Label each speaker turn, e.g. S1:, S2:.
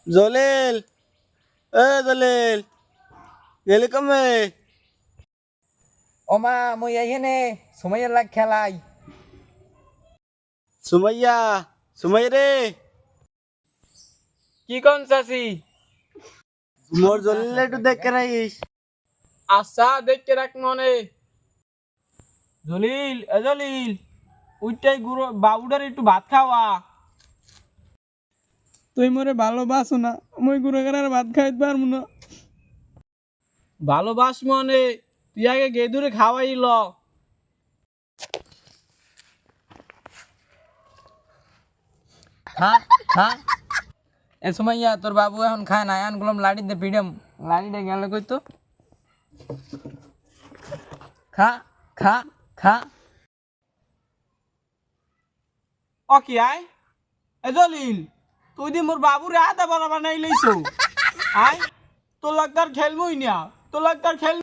S1: জলিল, জলিল, গেলি কমে?
S2: ওমা মই এইখানে সুমাইয়ার লাগ খেলাই।
S1: সুমাইয়া, সুমাইয়া রে,
S3: কি কোন চাচি?
S1: মোর জলিল একটু দেখে রাখিস।
S3: আচ্ছা দেখতে রাখ মনে। জলিল জলিল, ওইটাই গুরু বাবুটার একটু ভাত খাওয়া।
S4: তুই মোরে ভালোবাসো না, মই গুড়াগাড়ার ভাত খাইতে পারবো না।
S3: ভালোবাস মনে, তুই আগে গেদুরে খাওয়াইল।
S2: খা খা এ সুমাইয়া তোর বাবু এখন খায় না, এখন গুলাম লাড়ি দে পিডম লাড়িটা গেল কই তো। খা খা খা।
S3: ও কি আয়? এ জলিল, তুই দি মোর বাবুরে আদা বড় বানাই লইছো। আয় তোর লাগতার খেলবই না, তোর লাগতার খেল